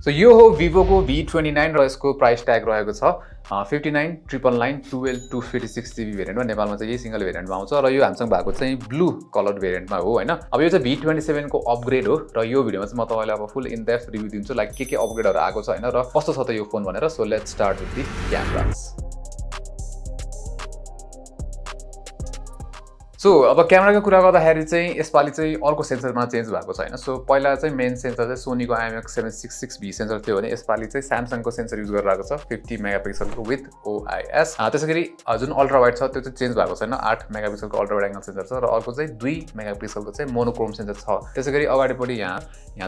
So यो हो Vivo को V29 र यसको प्राइस ट्याग रहेको छ 59 999 12 256 GB भेरिएन्टमा नेपालमा चाहिँ यही सिंगल भेरिएन्टमा आउँछ र यो हामीसँग भएको चाहिँ ब्लू कलर भेरिएन्टमा हो हैन। अब यो चाहिँ V27 को अपग्रेड हो र यो भिडियोमा चाहिँ म तपाईलाई अब फुल इन डेप्थ रिभ्यु दिन्छु लाइक के अपग्रेडहरु आएको छ हैन र कस्तो छ त यो फोन भनेर। So let's start with the cameras. So अब क्यामेराको कुरा गर्दाखेरि चाहिँ यसपालि चाहिँ अर्को सेन्सरमा चेन्ज भएको छ हैन। सो पहिला चाहिँ मेन सेन्सर चाहिँ सोनीको IMX766V सेन्सर थियो भने यसपालि चाहिँ स्यामसङको सेन्सर युज गरिरहेको छ 50 मेगापिक्सलको विथ OIS। त्यसैगरी जुन अल्ट्रा वाइड छ त्यो चाहिँ चेन्ज भएको छैन, 8 मेगापिक्सलको अल्ट्रा वाइड एंगल सेन्सर छ र अर्को चाहिँ 2 मेगापिक्सलको चाहिँ मोनोक्रोम सेन्सर छ। त्यसैगरी अगाडिपट्टि यहाँ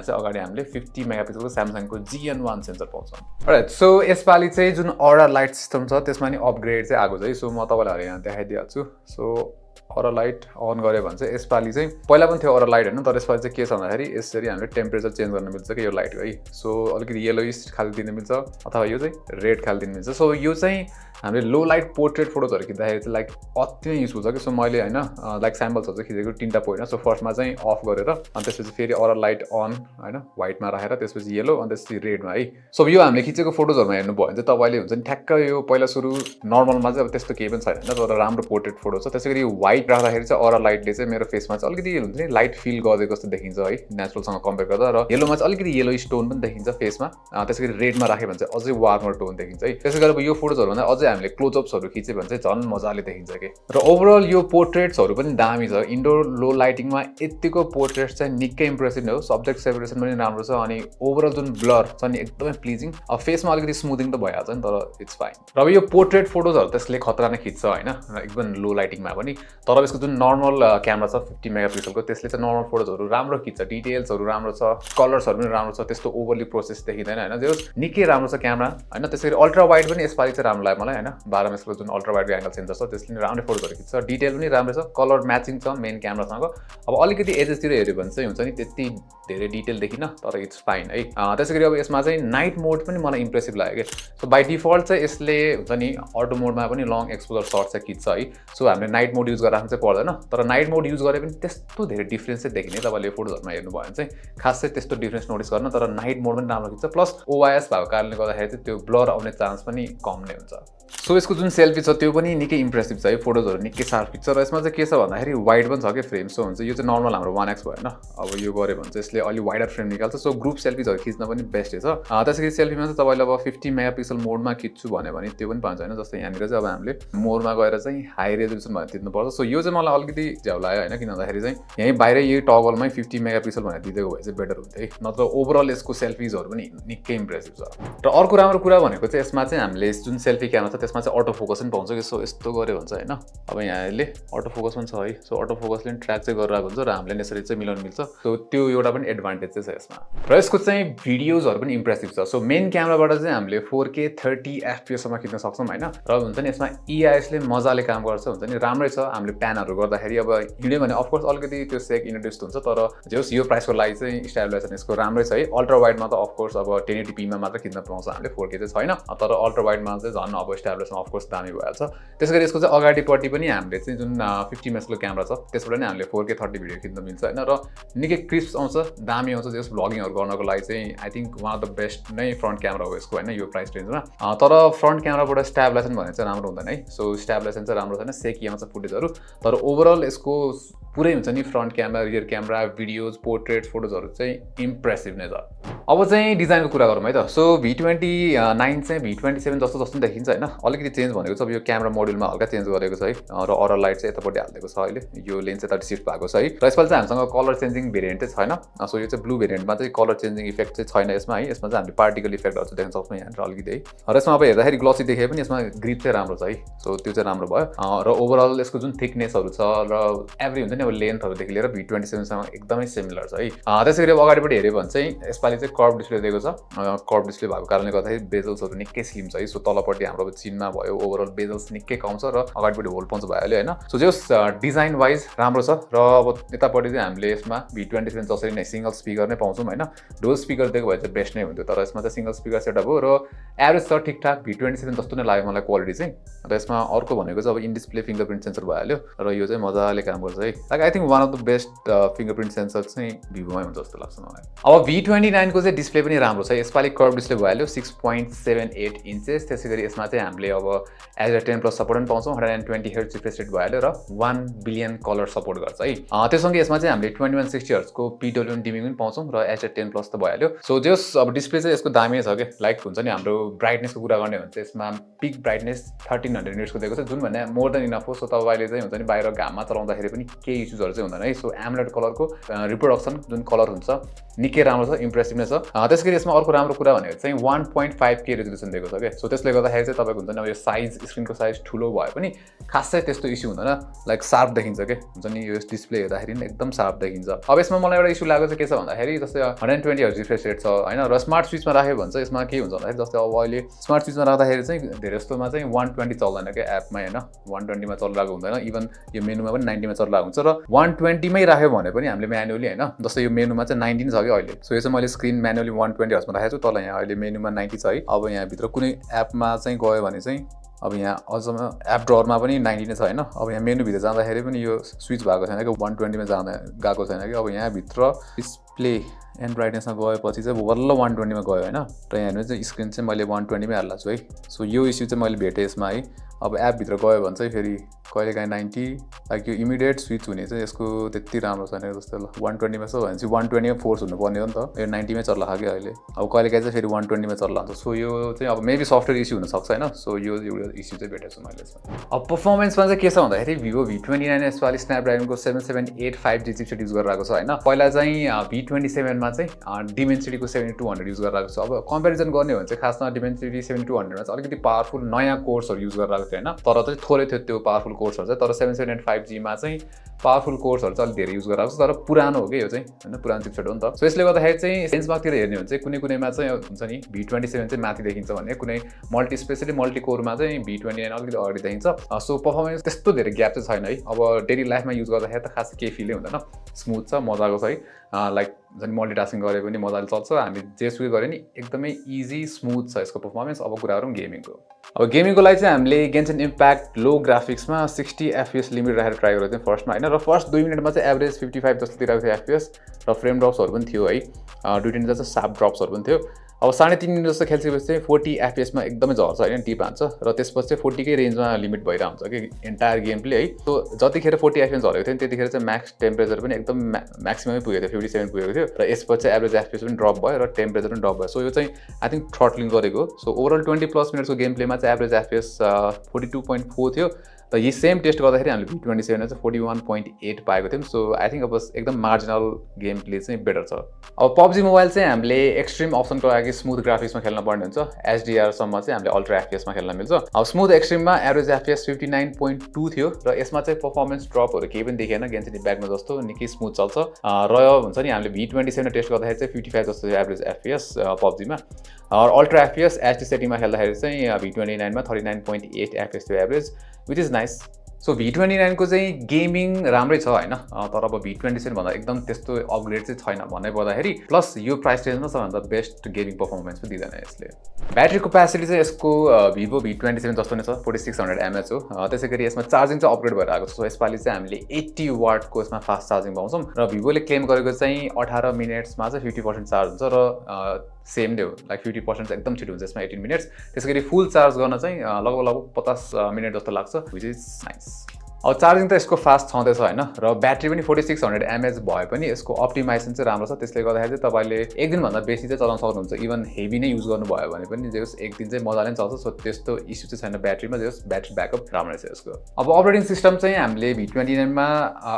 चाहिँ अगाडि हामीले 50 मेगापिक्सलको स्यामसङको GN1 सेन्सर पाउँछौँ। राइट, सो यसपालि चाहिँ जुन अरा लाइट सिस्टम छ त्यसमा नि अपग्रेड चाहिँ आएको छ है। सो म तपाईलाई यहाँ देखाइदिन्छु। सो अरा लाइट अन गरे भने चाहिँ यसपालि चाहिँ पहिला पनि थियो अरा लाइट हैन, तर यसपालि चाहिँ के छ भन्दाखेरि यसरी हामीले टेम्परेचर चेन्ज गर्न मिल्छ कि यो लाइट है। सो अलिकति येलोइश खाले दिन मिल्छ अथवा यो चाहिँ रेड खाले दिन मिल्छ। सो यो चाहिँ हामीले लो लाइट पोर्ट्रेट फोटोजहरु खिच्दाखेरि चाहिँ लाइक अति नै युजफुल छ कि। सो मैले हैन लाइक स्याम्पल्सहरु चाहिँ खिचेको तीनटा पोइन्ट। सो फर्स्टमा चाहिँ अफ गरेर अनि त्यसपछि फेरि अरा लाइट अन हैन व्हाइटमा राखेर त्यसपछि येलो अनि त्यसपछि रेडमा है। सो यो हामीले खिचेको फोटोजहरुमा हेर्नु भयो भने चाहिँ तपाईले हुन्छ नि ठ्याक्क यो पहिला सुरु नर्मलमा चाहिँ अब त्यस्तो केही पनि छैन हैन, तर राम्रो पोर्ट्रेट फोटो छ। त्यसैगरी व्हाइट राख्दाखेरि चाहिँ अरा लाइटले चाहिँ मेरो फेसमा चाहिँ अलिकति हुन्छ नि लाइट फिल गरेको जस्तो देखिन्छ है नेचुरलसँग कम्पेयर गर्दा। र येलोमा चाहिँ अलिकति येलो स्टोन पनि देखिन्छ फेसमा। त्यसैगरी रेडमा राखे भने चाहिँ अझै वार्मर टोन देखिन्छ है। त्यसैगरी अब यो फोटोजहरु भन्दा अझै हामीले क्लोजअप्सहरु खिचे भने चाहिँ झन् मजाले देखिन्छ के। र ओभरअल यो पोर्ट्रेट्सहरु पनि दामी छ। इन्डोर लो लाइटिङमा यतिको पोर्ट्रेट्स चाहिँ निकै इम्प्रेसिभ हो। सब्जेक्ट सेपरेसन पनि राम्रो छ अनि ओभरअल जुन ब्लर छ नि एकदमै प्लिजिङ। अब फेसमा अलिकति स्मुथिङ त भइहाल्छ नि, तर इट्स फाइन। र अब यो पोर्ट्रेट फोटोजहरु त्यसले खतरा नै खिच्छ हैन, एकदम लो लाइटिङमा पनि। तर यसको जुन नर्मल क्यामेरा छ 50 मेगापिक्सलको त्यसले चाहिँ नर्मल फोटोजहरु राम्रो खिच्छ, डिटेल्सहरु राम्रो छ, कलर्सहरु पनि राम्रो छ, त्यस्तो ओभरली प्रोसेस देखिदैन हैन। जो निकै राम्रो छ क्यामेरा हैन। त्यसैगरी अल्ट्रा वाइड पनि यसपालि चाहिँ राम्रो लाग्यो मलाई हैन। 12 मेगापिक्सलको जुन अल्ट्रा वाइड एंगल सेन्सर छ त्यसले राम्रै फोटोजहरु खिच्छ, डिटेल पनि राम्रो छ, कलर म्याचिङ छ मेन क्यामेरासँग। अब अलिकति एजेसतिर हेर्यो भने चाहिँ हुन्छ नि त्यति धेरै डिटेल देखिन, तर इट्स फाइन है। त्यसैगरी अब यसमा चाहिँ नाइट मोड पनि मलाई इम्प्रेसिभ लाग्यो के। सो बाइ डिफल्ट चाहिँ यसले हुन्छ नि अटो मोडमा पनि लङ एक्सपोजर सर्ट चाहिँ खिच्छ है। सो हामीले नाइट मोड युज गरेर राख्नु चाहिँ पर्दैन, तर नाइट मोड युज गरे पनि त्यस्तो धेरै डिफरेन्स चाहिँ देखिने। तपाईले फोटोजहरुमा हेर्नु भयो भने चाहिँ खास चाहिँ त्यस्तो डिफरेन्स नोटिस गर्न, तर नाइट मोड पनि राम्रो खिच्छ। प्लस OIS भएको कारणले गर्दाखेरि चाहिँ त्यो ब्लर आउने चान्स पनि कम नै हुन्छ। सो यसको जुन सेल्फी छ त्यो पनि निकै इम्प्रेसिभ छ है, फोटोजहरु निकै शार्प खिच्छ। र यसमा चाहिँ के छ भन्दाखेरि वाइड पनि छ के फ्रेम। सो हुन्छ यो चाहिँ नर्मल हाम्रो 1x भएन, अब यो गरे भने चाहिँ यसले अलि वाइडर फ्रेम निकाल्छ। सो ग्रुप सेल्फीजहरु खिच्न पनि बेस्ट छ। त्यसैगरी सेल्फीमा चाहिँ तपाईले अब 50 मेगापिक्सल मोडमा खिच्छु भन्यो भने त्यो पनि पाउँछ हैन। जस्तै यहाँनिर चाहिँ अब हामीले मोडमा गएर चाहिँ हाई रेजोल्युसन भनेर थिच्नु पर्छ। सो यो चाहिँ मलाई अलिकति झ्याउ लाग्यो हैन, किन भन्दाखेरि चाहिँ यही बाहिर यही टगलमै 50 मेगापिक्सल भनेर दिएको भए चाहिँ बेटर हुन्थ्यो है। नत्र ओभरअल यसको सेल्फीजहरु पनि निकै इम्प्रेसिभ छ। र अर्को राम्रो कुरा भनेको चाहिँ यसमा चाहिँ हामीले जुन सेल्फी क्यामेरा छ त्यसमा चाहिँ अटो फोकस पनि पाउँछ कि। सो यस्तो गर्यो भन्छ हैन, अब यहाँले अटो फोकस पनि छ है। सो अटो फोकसले पनि ट्र्याक चाहिँ गरिरहेको हुन्छ र हामीले यसरी चाहिँ मिलाउन मिल्छ। सो त्यो एउटा पनि एडभान्टेज चाहिँ छ यसमा। र यसको चाहिँ भिडियोजहरु पनि इम्प्रेसिभ छ। सो मेन क्यामेराबाट चाहिँ हामीले 4K 30 FPS सम्म खिच्न सक्छौं हैन। र हुन्छ नि यसमा EIS ले मजाले काम गर्छ, हुन्छ नि राम्रै छ। हामीले प्यानहरु गर्दाखेरि अब हिड्यो भने अफ कोर्स अलिकति त्यो सेक इन्ट्रोड्युस हुन्छ, तर जस यो प्राइसको लागि चाहिँ स्टेबलाइजेसन यसको राम्रै छ है। अल्ट्रा वाइडमा त अफ कोर्स अब 1080p मा मात्र खिच्न पाउँछ हामीले, 4K चाहिँ छैन, तर अल्ट्रा वाइडमा चाहिँ झन् अब स्टेबलाइजेसन अफ कोर्स दामी भइहाल्छ। त्यसैगरी यसको चाहिँ अगाडिपट्टि पनि हामीले चाहिँ जुन 50 मेगापिक्सलको क्यामेरा छ त्यसबाट नै हामीले 4K 30 भिडियो खिच्न मिल्छ हैन। र निकै क्रिस्प आउँछ, दामी आउँछ। जस भ्लगिङहरु गर्नको लागि चाहिँ I think one of the best नै फ्रन्ट क्यामेरा हो यसको हैन यो प्राइस रेन्जमा। तर फ्रन्ट क्यामेराबाट स्टेबलाइजेसन भने चाहिँ राम्रो हुँदैन है। सो स्टेबलाइजेसन चाहिँ राम्रो छैन, सेकी आउँछ फुटेजहरु। तर ओभरअल यसको पुरै हुन्छ नि front camera, rear camera, videos, portrait फोटोजहरु चाहिँ इम्प्रेसिभ नै छ। अब चाहिँ डिजाइनको कुरा गरौँ है त। सो V29 चाहिँ V27 जस्तो जस्तो देखिन्छ हैन। अलिकति चेन्ज भनेको चाहिँ अब यो क्यामेरा मोड्युलमा हल्का चेन्ज गरेको छ है। र अरा लाइट चाहिँ यतापट्टि हाल्दिएको छ अहिले, यो लेन्स यतापट्टि शिफ्ट भएको छ है। र यसपालि चाहिँ हामीसँग कलर चेन्जिङ भेरिएन्ट चाहिँ छैन। सो यो चाहिँ ब्लू भेरिएन्टमा चाहिँ कलर चेन्जिङ इफेक्ट चाहिँ छैन यसमा है। यसमा चाहिँ हामीले पार्टिकल इफेक्टहरु चाहिँ देख्न सक्छौं यहाँनिर अलिकति है। र यसमा अब हेर्दाखेरि ग्लोसी देखे पनि यसमा ग्रिप चाहिँ राम्रो छ है। सो त्यो चाहिँ राम्रो भयो। र ओभरअल यसको जुन थिकनेसहरु छ र एभ्री हुन्छ नि अब लेन्थहरुदेखि लिएर V27 सँग एकदमै सिमिलर छ है। त्यसैगरी अब अगाडिपट्टि हेर्यो भने चाहिँ यसपालि चाहिँ कर्भ डिस्प्ले दिएको छ। कर्भ डिस्प्ले भएको कारणले गर्दाखेरि बेजल्सहरु निकै स्लिम छ है। सो तलपट्टि हाम्रो चिनमा भयो ओभरअल बेजल्स निकै कम छ र अगाडिपट्टि होल पञ्च भइहाल्यो हैन। सो जस डिजाइन वाइज राम्रो छ। र अब यतापट्टि चाहिँ हामीले यसमा V27 जसरी नै सिंगल स्पिकर नै पाउँछौं हैन। डुअल स्पिकर दिएको भए चाहिँ बेस्ट नै हुन्थ्यो, तर यसमा चाहिँ सिंगल स्पिकर सेटअप हो र एभरेज छ, ठिकठाक V27 जस्तो नै लाग्यो मलाई क्वालिटी चाहिँ। र यसमा अर्को भनेको चाहिँ अब इन डिस्प्ले फिंगरप्रिन्ट सेन्सर भइहाल्यो र यो चाहिँ मजाले काम गर्छ है। Like I think one of the best fingerprint sensor चाहिँ भिभोमै हुन्छ जस्तो लाग्छ मलाई। अब V29 को चाहिँ डिस्प्ले पनि राम्रो छ। यसपालि कर्भ डिस्प्ले भइहाल्यो 6.78 इन्चेस। त्यसै गरी यसमा चाहिँ हामीले अब एज 10 प्लस सपोर्ट पनि पाउँछौँ। 120 हर्ट्ज रिफ्रेस रेट भइहाल्यो र 1 बिलियन कलर सपोर्ट गर्छ है। त्यससँगै यसमा चाहिँ हामीले 2160 हर्जको PWM डिमिङ पनि पाउँछौँ र एज 10 प्लस त भइहाल्यो। सो जस अब डिस्प्ले चाहिँ यसको दामी छ के, लाइक हुन्छ नि हाम्रो ब्राइटनेसको कुरा गर्ने हो भने चाहिँ यसमा पिक ब्राइटनेस 1300 निट्सको दिएको छ, जुन भन्ने मोर देन इनफ हो। सो तपाईँले चाहिँ हुन्छ नि बाहिर घाममा चलाउँदाखेरि पनि केही इस्युजहरू चाहिँ हुँदैन है। सो एमुलेट कलरको रिप्रोडक्सन जुन कलर हुन्छ निकै राम्रो छ, इम्प्रेसिभ नै छ। त्यसै गरी यसमा अर्को राम्रो कुरा भनेको चाहिँ 1.5K रेजोल्युसन दिएको छ क्या। सो त्यसले गर्दाखेरि चाहिँ तपाईँको हुन्छ नि अब यो साइज, स्क्रिनको साइज ठुलो भए पनि खासै त्यस्तो इस्यु हुँदैन, लाइक सार्प देखिन्छ के, हुन्छ नि यो डिस्प्ले हेर्दाखेरि पनि एकदम सार्प देखिन्छ। अब यसमा मलाई एउटा इस्यु लागेको चाहिँ के छ भन्दाखेरि जस्तै 120 हर्ज रिफ्रेस रेट छ होइन, र स्मार्ट स्विचमा राख्यो भने चाहिँ यसमा के हुन्छ भन्दाखेरि जस्तै अब अहिले स्मार्ट स्विचमा राख्दाखेरि चाहिँ धेरै जस्तोमा चाहिँ 120 चल्दैन क्या एपमा होइन, 120मा चलिरहेको हुँदैन। इभन यो मेनुमा पनि 90मा चलिरहेको हुन्छ र 120मै राख्यो भने पनि हामीले म्यानुअली होइन, जस्तै यो मेनुमा चाहिँ 19 छ कि अहिले। सो यो चाहिँ मैले स्क्रिन म्यानुअली 120 हर्जमा राखेको छु, तल यहाँ अहिले मेनुमा 90 छ है। अब यहाँभित्र कुनै एपमा चाहिँ गयो भने चाहिँ अब यहाँ अझमा एप ड्ररमा पनि 90 नै छ होइन। अब यहाँ मेनुभित्र जाँदाखेरि पनि यो स्विच भएको छैन कि 120मा जाँदा गएको छैन कि। अब यहाँभित्र डिस्प्ले एन्ड ब्राइटनेसमा गएपछि चाहिँ बल्ल 120मा गयो होइन, र यहाँ हेर्नु चाहिँ स्क्रिन चाहिँ मैले 120मै हाल्ला छु है। सो यो इस्यु चाहिँ मैले भेटेँ यसमा है। अब एपभित्र गयो भने चाहिँ फेरि कहिलेकाहीँ 90, लाइक यो इमिडिएट स्विच हुने चाहिँ यसको त्यति राम्रो छैन जस्तो। ल 120मा छ भने चाहिँ 120मा फोर्स हुनुपर्ने हो नि त, यो 90मै चल्ला खायो अहिले। अब कहिलेकाहीँ चाहिँ फेरि 120मा चल्ला हुन्छ। सो यो चाहिँ अब मेबी सफ्टवेयर इस्यु हुनसक्छ होइन। सो यो एउटा इस्यु चाहिँ भेटेको छु मैले यसमा। अब पर्फर्मेन्समा चाहिँ के छ भन्दाखेरि Vivo V29 यसपालि स्न्यापड्रागनको 778 5G चिपसेट युज गरिरहेको छ होइन। पहिला चाहिँ V27मा चाहिँ डिमेन्सिटीको 7200 युज गरिरहेको छ। अब कम्पेरिजन गर्ने हो भने चाहिँ खासमा डिमेन्सिटी 7200मा चाहिँ अलिकति पावरफुल नयाँ कोर्सहरू युज गरिरहेको थियो होइन, तर चाहिँ थोरै थियो त्यो पावरफुल कोर्सहरू चाहिँ। तर 778 5Gमा चाहिँ पावरफुल कोर्सहरू चाहिँ अलिक धेरै युज गरिरहेको छ, तर पुरानो हो कि यो चाहिँ होइन, पुरानो चिपसेट हो नि त। सो यसले गर्दाखेरि चाहिँ बेन्चमार्कतिर हेर्ने हो भने चाहिँ कुनै कुनैमा चाहिँ हुन्छ नि V27 चाहिँ माथि देखिन्छ भने, कुनै मल्टी स्पेसली मल्टी कोरमा चाहिँ V29 अलिकति अगाडि देखिन्छ। सो पर्फर्मेन्स त्यस्तो धेरै ग्याप चाहिँ छैन है। अब डेली लाइफमा युज गर्दाखेरि त खासै केही फिलै हुँदैन, स्मुथ छ, मजाको छ है। लाइक झन् मल्टिटास्किङ गरे पनि मजाले चल्छ, हामी जे सुकै गरे नि एकदमै इजी स्मुथ छ यसको पर्फर्मेन्स। अब कुरा गरौँ गेमिङको। अब गेमिङको लागि चाहिँ हामीले गेन्सन इम्प्याक्ट लो ग्राफिक्समा 60 FPS लिमिट राखेर ट्राई गरेको थियौँ फर्स्टमा होइन, र फर्स्ट 2 मिनटमा चाहिँ एभरेज 55 जस्तो दिइरहेको थियो FPS, र फ्रेम ड्रप्सहरू पनि थियो है, 2-3 चाहिँ सार्प ड्रप्सहरू पनि थियो। अब 3.5 मिनट जस्तो खेल्छेपछि चाहिँ 40 FPS मा एकदमै झर्छ होइन, टिप हान्छ, र त्यसपछि चाहिँ 40 कै रेन्जमा लिमिट भइरहेको हुन्छ कि एन्टायर गेम प्ले है। सो जतिखेर 40 FPS झरेको थियो त्यतिखेर चाहिँ म्याक्स टेम्परेचर पनि एकदम म्याक्सिममै पुगेको थियो, 57 पुगेको थियो, र यसपछि चाहिँ एभरेज FPS पनि ड्रप भयो र टेम्परेचर पनि ड्रप भयो। सो यो चाहिँ आई थिङ्क थ्रटलिङ गरेको। सो ओभरअल 20+ मिनट्सको गेम प्लेमा चाहिँ एभरेज FPS 42.4 थियो, र यही सेम टेस्ट गर्दाखेरि हामीले V27 चाहिँ 41.8 पाएको थियौँ। सो आई थिङ्क अब एकदम मार्जिनल गेम प्ले चाहिँ बेटर छ। अब PUBG मोबाइल चाहिँ हामीले एक्सट्रिम अप्सनको लागि स्मुथ ग्राफिक्समा खेल्न पर्ने हुन्छ, HDR सम्म चाहिँ हामीले अल्ट्रा FPS मा खेल्न मिल्छ। अब स्मुथ एक्सट्रिममा एभरेज FPS 59.2 थियो, र यसमा चाहिँ पर्फर्मेन्स ड्रपहरू केही पनि देखिएन, गेन्सन इम्प्याक्टमा जस्तो निकै स्मुथ चल्छ। र हुन्छ नि हामीले V27 टेस्ट गर्दाखेरि चाहिँ 55 जस्तो थियो एभरेज FPS PUBGमा, र अल्ट्रा FPS HD सेटिङमा खेल्दाखेरि चाहिँ V29मा 39.8 FPS थियो average, which is nice. So V29 को चाहिँ गेमिङ राम्रै छ होइन, तर अब V27 भन्दा एकदम त्यस्तो अपग्रेड चाहिँ छैन भन्नै पर्दाखेरि, प्लस यो प्राइस रेन्जमा सबभन्दा बेस्ट गेमिङ पर्फर्मेन्स पनि दिँदैन यसले। ब्याट्री क्यापेसिटी चाहिँ यसको Vivo V27 जस्तो नै छ, 4600 mAh हो। त्यसै गरी यसमा चार्जिङ चाहिँ अपग्रेड भएर आएको छ। सो यसपालि चाहिँ हामीले 80 वाटको यसमा फास्ट चार्जिङ पाउँछौँ, र भिभोले क्लेम गरेको चाहिँ 18 मिनट्समा चाहिँ 50% चार्ज हुन्छ, र सेम नै हो, लाइक 50% चाहिँ एकदम छिटो हुन्छ यसमा 18 मिनट्स। त्यसै गरी फुल चार्ज गर्न चाहिँ लगभग 50 मिनट जस्तो लाग्छ, विच इज नाइस। अब चार्जिङ त यसको फास्ट छँदैछ होइन, र ब्याट्री पनि 4600 mAh भए पनि यसको अप्टिमाइजेसन चाहिँ राम्रो छ। त्यसले गर्दाखेरि चाहिँ तपाईँले एक दिनभन्दा बेसी चाहिँ चलाउन सक्नुहुन्छ, इभन हेभी नै युज गर्नुभयो भने पनि जे होस् एक दिन चाहिँ मजाले नै चल्छ। सो त्यस्तो इस्यु चाहिँ छैन ब्याट्रीमा, जे होस् ब्याट्री ब्याकअप राम्रै छ यसको। अब अपरेटिङ सिस्टम चाहिँ हामीले V29मा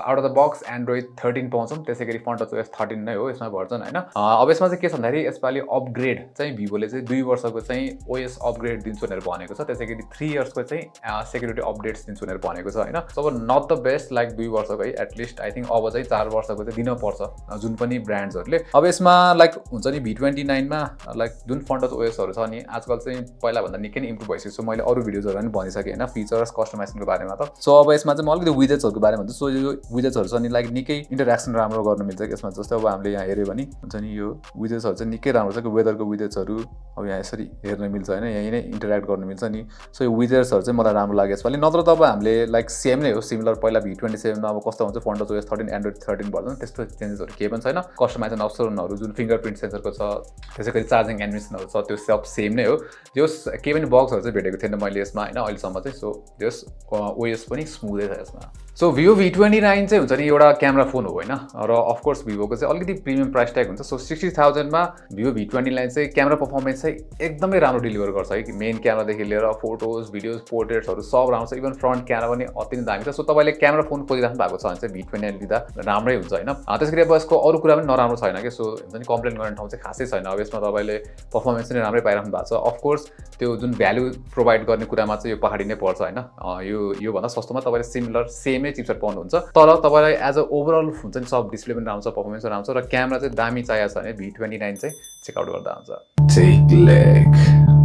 out of the box Android 13 पाउँछौँ, त्यसै गरी FontOS 13 नै हो यसमा भर्जन होइन। अब यसमा चाहिँ के छ भन्दाखेरि यसपालि अपग्रेड चाहिँ भिभोले चाहिँ 2 वर्षको चाहिँ OS अपग्रेड दिन्छु भनेर भनेको छ, त्यसै गरी 3 इयर्सको चाहिँ सेक्युरिटी अपडेट्स दिन्छु भनेर भनेको छ होइन। अब नट द बेस्ट लाइक 2 वर्षको है, एटलिस्ट आई थिङ्क अब चाहिँ 4 वर्षको चाहिँ दिनपर्छ जुन पनि ब्रान्ड्सहरूले। अब यसमा लाइक हुन्छ नि V29मा लाइक जुन FontOSहरू छ नि आजकल चाहिँ पहिलाभन्दा निकै नै इम्प्रुभ भइसक्यो। सो मैले अरू भिडियोजहरू पनि भनिसकेँ होइन, फिचर्स कस्टमाइजेसनको बारेमा त। सो अब यसमा चाहिँ म अलिकति विजेट्सहरूको बारेमा भन्छु। सो यो विजेट्सहरू छ नि लाइक निकै इन्टरेक्सन राम्रो गर्न मिल्छ यसमा। जस्तै अब हामीले यहाँ हेऱ्यो भने हुन्छ नि यो विजेट्सहरू चाहिँ निकै राम्रो छ कि, वेदरको विजेट्सहरू अब यहाँ यसरी हेर्न मिल्छ होइन, यहीँ नै इन्टरेक्ट गर्न मिल्छ नि। सो यो विजेट्सहरू चाहिँ मलाई राम्रो लाग्यो यसपालि। नत्र त अब हामीले लाइक सेम नै नै हो सिमिलर पहिला V27 मा अब कस्तो हुन्छ front touch OS 13 Android 13 version त्यस्तो चेन्जेसहरू केही पनि छैन कस्टमाइजेसन अप्सनहरू जुन फिङ्गरप्रिन्ट सेन्सरको छ त्यसै गरी चार्जिङ एनिमेसनहरू छ त्यो सब सेम नै हो जस केही पनि बग्सहरू चाहिँ भेटेको थिएन मैले यसमा हैन अहिलेसम्म चाहिँ सो जस OS पनि स्मुथै छ यसमा सो Vivo V29 चाहिँ हुन्छ नि एउटा क्यामेरा फोन हो हैन र अफ कोर्स Vivoको चाहिँ अलिकति प्रिमियम प्राइस ट्याग हुन्छ सो 60000 मा Vivo V29 चाहिँ क्यामेरा पर्फर्मेन्स चाहिँ एकदमै राम्रो डेलिभर गर्छ है मेन क्यामेरादेखि लिएर फोटोज भिडियोज पोर्ट्रेट्सहरू सब राम्रो छ इभन फ्रन्ट क्यामेरा पनि अति नै दामी छ सो तपाईँले क्यामेरा फोन खोजिराख्नु भएको छ भने चाहिँ V29 लिँदा राम्रै हुन्छ हैन त्यसैगरी अब यसको अरू कुरा पनि नराम्रो छैन के सो हुन्छ नि कम्प्लेन गर्ने ठाउँ चाहिँ खासै छैन अब यसमा तपाईँले पर्फर्मेन्स पनि राम्रै पाइराख्नु भएको छ अफ कोर्स त्यो जुन भ्यालु प्रोभाइड गर्ने कुरामा चाहिँ यो पहाडी नै पर्छ हैन यो भन्दा सस्तोमा तपाईँले सिमिलर सेमै चिपसेट पाउनुहुन्छ तर तपाईँलाई एज अ ओभरअल हुन्छ नि सब डिस्प्ले पनि राम्रो छ पर्फर्मेन्स पनि राम्रो छ र क्यामेरा चाहिँ दामी चाहिएको छ भने V29 चाहिँ चेकआउट गर्दा हुन्छ टेक लेग